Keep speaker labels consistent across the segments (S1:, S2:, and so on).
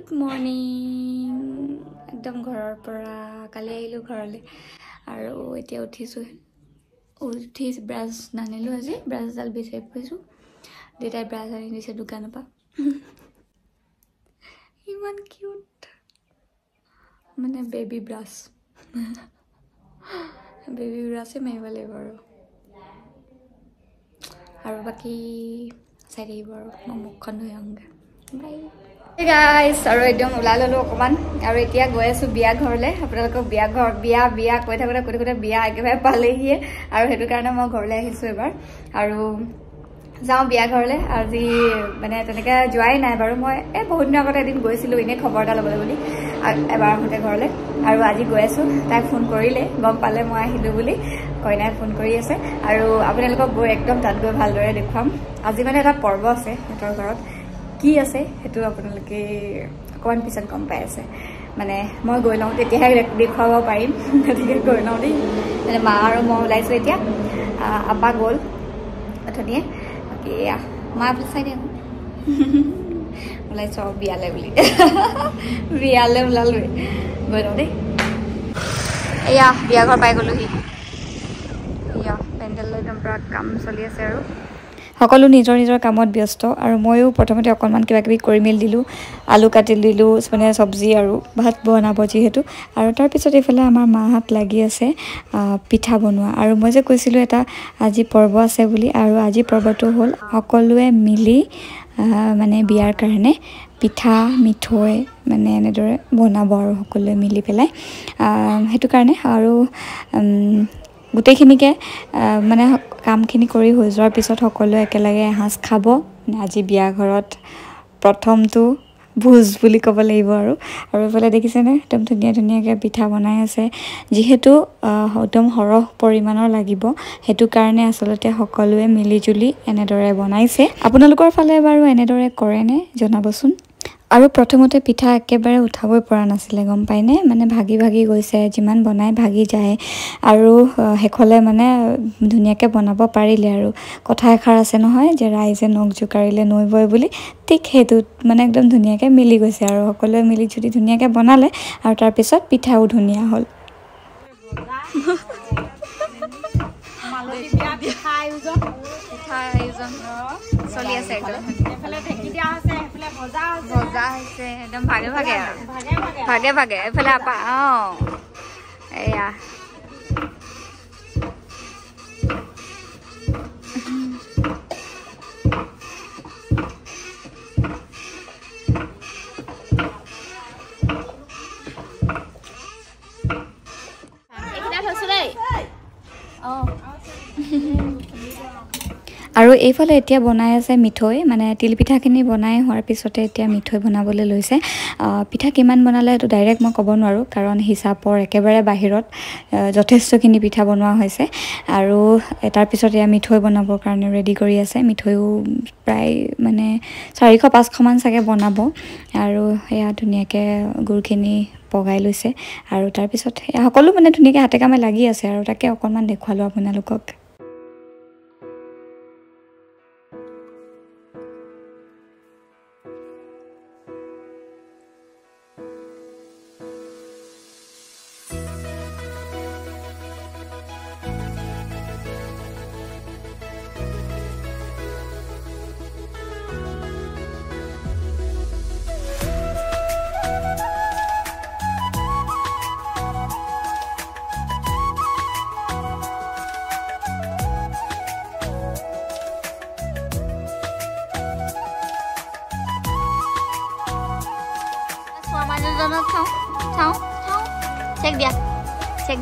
S1: Good morning একদম ঘৰৰ পৰা কালি আহিলোঁ ঘৰলৈ আৰু এতিয়া উঠি ব্ৰাছ নানিলোঁ আজি ব্ৰাছডাল বিচাৰি ফুৰিছোঁ দেউতাই ব্ৰাছ আনি দিছে দোকানৰ পৰা ইমান কিউট মানে বেবী ব্ৰাছে মাৰিব লাগিব আৰু বাকী চাই থাকিব আৰু মই মুখখন ধুই আহোঁগৈ বাই গাইছ আৰু একদম ওলাই ল'লোঁ অকণমান আৰু এতিয়া গৈ আছোঁ বিয়া ঘৰলৈ আপোনালোকক বিয়া কৈ থাকোঁতে বিয়া একেবাৰে পালেহিয়ে আৰু সেইটো কাৰণে মই ঘৰলৈ আহিছোঁ এবাৰ আৰু যাওঁ বিয়া ঘৰলৈ আজি মানে তেনেকৈ যোৱাই নাই বাৰু মই বহুত দিনৰ আগতে এদিন গৈছিলোঁ এনেই খবৰ এটা ল'বলৈ বুলি এবাৰ আহোঁতে ঘৰলৈ আৰু আজি গৈ আছোঁ তাই ফোন কৰিলে গম পালে মই আহিলোঁ বুলি কইনাই ফোন কৰি আছে আৰু আপোনালোকক গৈ একদম তাত গৈ ভালদৰে দেখুৱাম আজি মানে এটা পৰ্ব আছে সিহঁতৰ ঘৰত কি আছে সেইটো আপোনালোকে অকণমান পিছত গম পাই আছে মানে মই গৈ লওঁ তেতিয়াহে দেখুৱাব পাৰিম গতিকে গৈ লওঁ দেই মানে মা আৰু মই ওলাইছোঁ এতিয়া আপা গ'ল অথনিয়ে বাকী মা আপুনি চাই দিয়ক ওলাইছোঁ আৰু বিয়ালৈ বুলি বিয়ালৈ ওলালোৱে গৈ লওঁ দেই এয়া বিয়া ঘৰ পাই গ'লোহি এয়া পেণ্ডেলৰ একদম পূৰা কাম চলি আছে আৰু সকলো নিজৰ নিজৰ কামত ব্যস্ত আৰু ময়ো প্ৰথমতে অকণমান কিবা কিবি কৰি মেলি দিলোঁ আলু কাটি দিলোঁ মানে চব্জি আৰু ভাত বনাব যিহেতু আৰু তাৰপিছত এইফালে আমাৰ মাহঁত লাগি আছে পিঠা বনোৱা আৰু মই যে কৈছিলোঁ এটা আজি পৰ্ব আছে বুলি আৰু আজি পৰ্বটো হ'ল সকলোৱে মিলি মানে বিয়াৰ কাৰণে পিঠা মিঠৈ মানে এনেদৰে বনাব আৰু সকলোৱে মিলি পেলাই সেইটো কাৰণে আৰু গোটেইখিনিকে মানে কামখিনি কৰি হৈ যোৱাৰ পিছত সকলোৱে একেলগে এসাঁজ খাব আজি বিয়া ঘৰত প্ৰথমটো ভোজ বুলি ক'ব লাগিব আৰু এইফালে দেখিছেনে একদম ধুনীয়াকৈ পিঠা বনাই আছে যিহেতু একদম সৰহ পৰিমাণৰ লাগিব সেইটো কাৰণে আচলতে সকলোৱে মিলিজুলি এনেদৰে বনাইছে আপোনালোকৰ ফালে বাৰু এনেদৰে কৰেনে জনাবচোন আৰু প্ৰথমতে পিঠা একেবাৰে উঠাবই পৰা নাছিলে গম পায়নে মানে ভাগি গৈছে যিমান বনাই ভাগি যায় আৰু শেষলে মানে ধুনীয়াকৈ বনাব পাৰিলে আৰু কথা এষাৰ আছে নহয় যে ৰাইজে নখ জোকাৰিলে নৈ বয় বুলি ঠিক সেইটোত মানে একদম ধুনীয়াকৈ মিলি গৈছে আৰু সকলোৱে মিলি জুলি ধুনীয়াকৈ বনালে আৰু তাৰপিছত পিঠাও ধুনীয়া হ'ল চলি আছে একদম ভজা হৈছে একদম ভাগে এইফালে আপা এয়া আৰু এইফালে এতিয়া বনাই আছে মিঠৈ মানে তিলপিঠাখিনি বনাই হোৱাৰ পিছতে এতিয়া মিঠৈ বনাবলৈ লৈছে পিঠা কিমান বনালে সেইটো ডাইৰেক্ট মই ক'ব নোৱাৰোঁ কাৰণ হিচাপৰ একেবাৰে বাহিৰত যথেষ্টখিনি পিঠা বনোৱা হৈছে আৰু তাৰপিছত এয়া মিঠৈ বনাবৰ কাৰণে ৰেডি কৰি আছে মিঠৈও প্ৰায় মানে 400-500মান চাগে বনাব আৰু এয়া ধুনীয়াকৈ গুড়খিনি পগাই লৈছে আৰু তাৰপিছত সকলো মানে ধুনীয়াকৈ হাতে কামে লাগি আছে আৰু তাকে অকণমান দেখুৱালোঁ আপোনালোকক চাওঁ চেক দিয়া চেক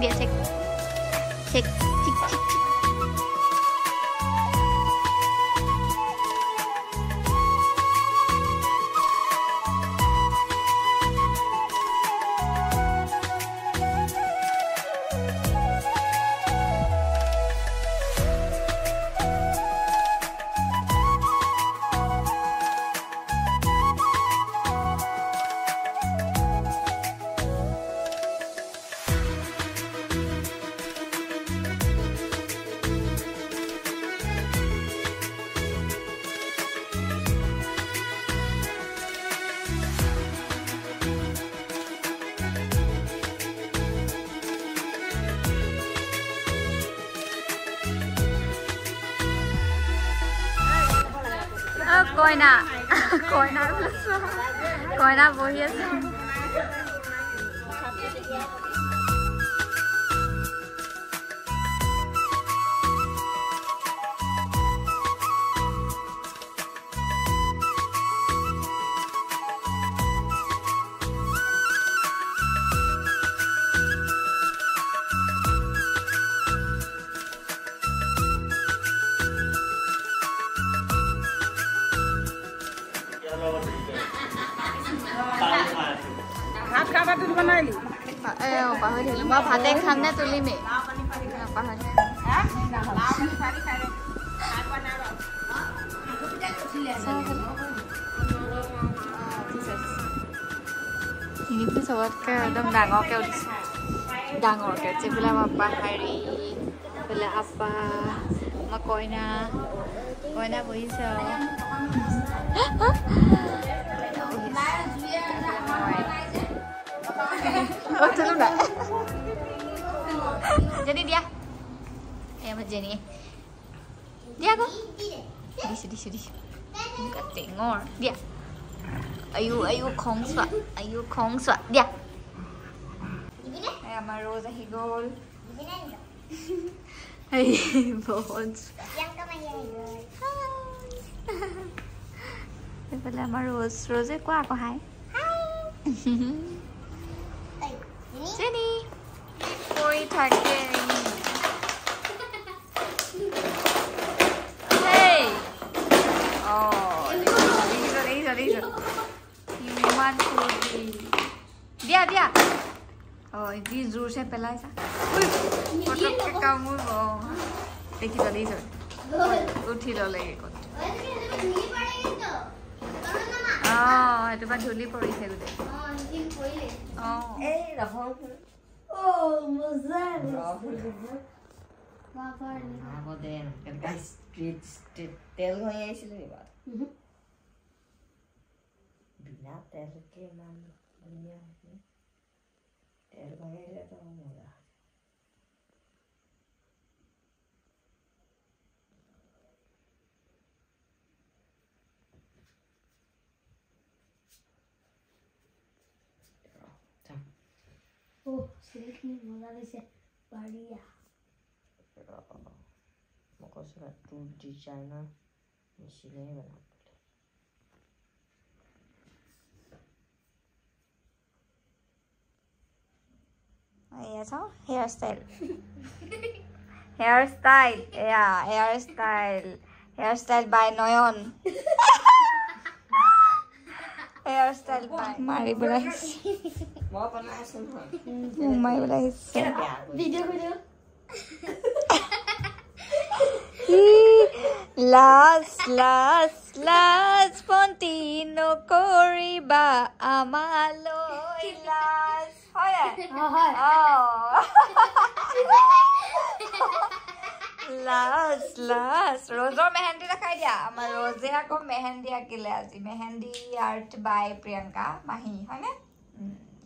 S1: কইনা কইনা কইনা বহি আছে
S2: ভাত খাবা তুলি বনাইলি
S1: পাহৰি থাকিলো মই ভাতে খাম নে তুলিমে পাহৰি চবতকে একদম ডাঙৰকে উঠিছে ডাঙৰকে যিবিলাক আমাৰ পাহাৰী এইফালে আপা আমাৰ কইনা কইনা বহিছে Jenny dia. Mas Jenny. Dia kok? Di. Enggak tengok. Dia. Ayu khong swat. Dia. Sama Rosa higol. Hai, bones. Yang kamaya higol. Đây là mà Rose qua có hai. Jenny. Ôi thật kìa. Hey. Oh, đi rồi. Human food. Dia. Oh, đi rủ xem pelai sa. Ui, foto cái cao mũi bò. Đi rồi. Uthi lo lagi kot. Oh, itu mah dhuli পৰিছে গুতে। In পৰিলে। এই ৰহৰ। মজা। বাবাৰ নি। আগতে এনেকা street তেল হৈ আহিছিল এবাৰ। বিনা তেলকে মান ধুনীয়া হৈছে। তেল ভৰাইলে তো মজা। Sedikit mula bisa Bali ya. Maka surat tu di China mestinya mana? Ya so hairstyle. Hairstyle by Noyon. Hairstyle by Mari Bryce. Mau panas semua. Umay Bryce. Video. Last Pontino Koriba Amaloy last. Hoya. Last. Rose mehendi rakhai dia. Amar Rose ako mehendi akile aji. Mehendi art by Priyanka Mahi. Hoy ne?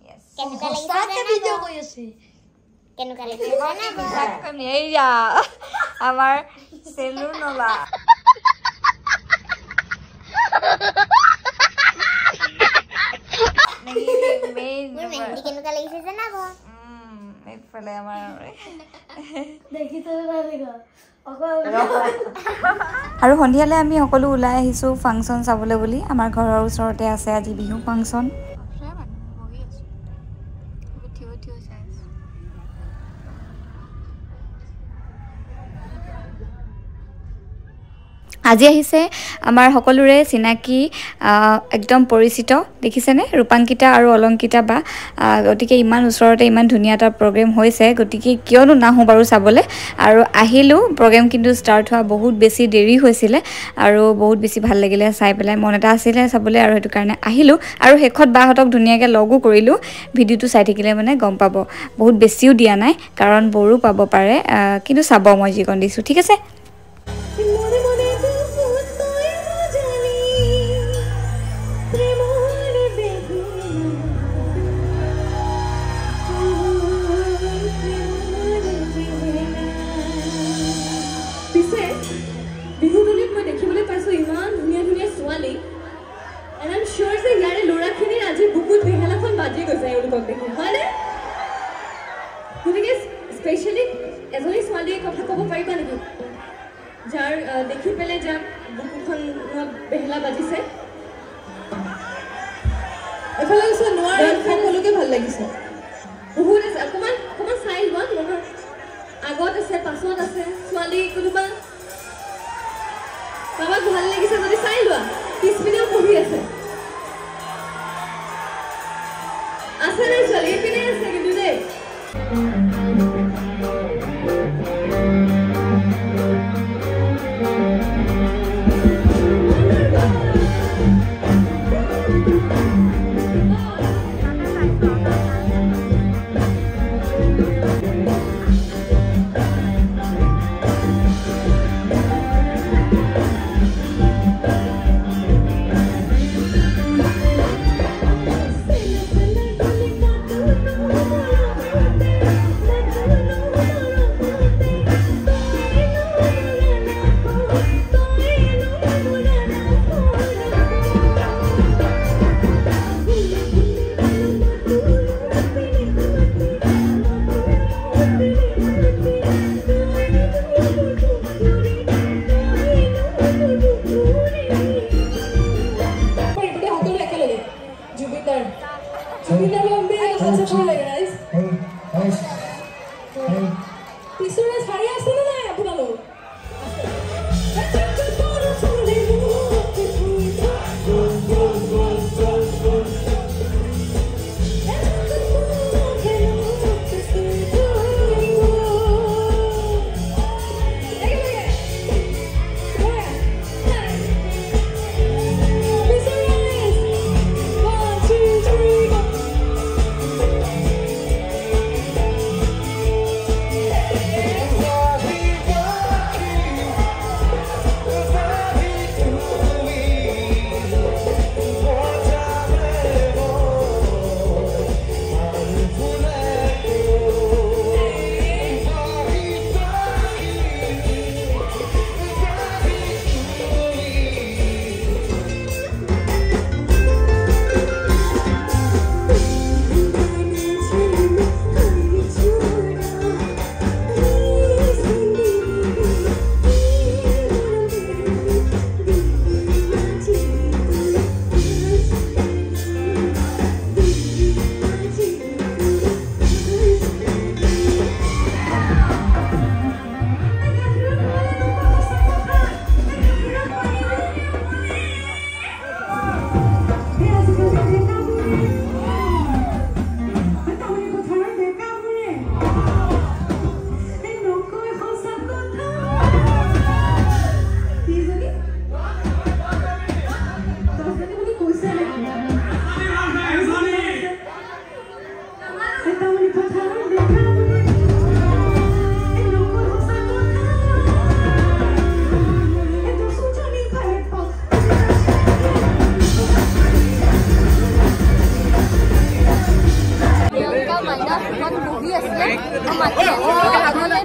S1: Yes.
S3: Kenuka lagi video ko yesi. Kenuka lagi sana ba?
S1: Kami ya. Amar salon ola. Main.
S3: Mehendi kenuka lagi sana ba?
S1: Ifale amar.
S3: Dekhi to nalega.
S1: আৰু সন্ধিয়ালে আমি সকলো ওলাই আহিছো function চাবলৈ বুলি আমাৰ ঘৰৰ ওচৰতে আছে আজি বিহু ফাংচন আজি আহিছে আমাৰ সকলোৰে চিনাকি একদম পৰিচিত দেখিছেনে ৰূপাঙ্কিতা আৰু অলংকিতা বা গতিকে ইমান ওচৰতে ইমান ধুনীয়া এটা প্ৰগ্ৰাম হৈছে গতিকে কিয়নো নাহো বাৰু চাবলৈ আৰু আহিলো প্ৰগ্ৰাম কিন্তু ষ্টাৰ্ট হোৱা বহুত বেছি দেৰি হৈছিল আৰু বহুত বেছি ভাল লাগিলে চাই পেলাই মন এটা আছিল চাবলৈ আৰু হেতু কাৰণে আহিলো আৰু হেখত বাহতক ধুনীয়াকৈ লগো কৰিলো ভিডিওটো চাই থাকিলে মানে গম পাব বহুত বেছিও দিয়া নাই কাৰণ বৰু পাব পাৰে কিন্তু চাব মই যিকন দিছো ঠিক আছে
S4: বিহুতলিত মই দেখিবলৈ পাইছো ইমান ধুনীয়া ধুনীয়া ছোৱালী তেওঁলোকক দেখি হয়নে গতিকে স্পেচিয়েলি এজনী ছোৱালীৰ কথা ক'ব পাৰিবা নেকি যাৰ দেখি পেলাই যাক বুকুখনত বেহেলা বাজিছে এফালে আছে নোৱাৰে সকলোকে ভাল লাগিছে বহুত আছে অকমান চাই লোৱা নহয় আগত আছে পাছত আছে ছোৱালী কোনোবা কাৰোবাক ভাল লাগিছে যদি চাই লোৱা পিছপিনেও পঢ়ি আছে আছে নে ছোৱালী এইপিনে আছে কিন্তু দেই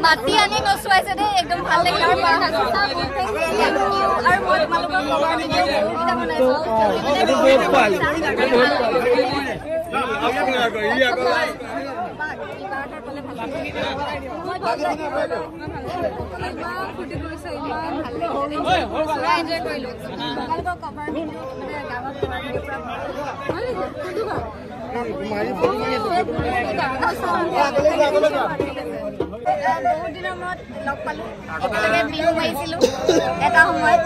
S1: মাতি আনি নচুৱাইছে দেই একদম ভাল লাগিল আৰু মই তোমালোকৰ খবৰ ভিডিঅ' বহুতকেইটা বনাইছো এনজয় কৰিলো তোমালোকৰ কভাৰ ভিডিঅ' মানে গাঁৱৰ কভাৰ ভিডিঅ' পুৰা বহুত দিনৰ মূৰত লগ পালো একেলগে বিহু মাৰিছিলো এটা সময়ত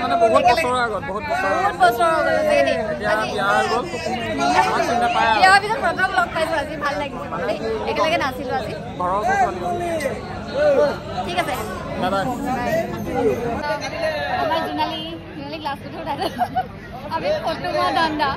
S2: মানে বহুত বছৰৰ আগত বহুত
S1: বছৰ হৈ গ'ল বিয়াৰ পিছত প্ৰথম লগ পাইছো আজি ভাল লাগিছে একেলগে নাচিলো আজি ঠিক আছে আমাৰ জোনালী ক্লাছটো উঠাই আমি ফটো দান্দা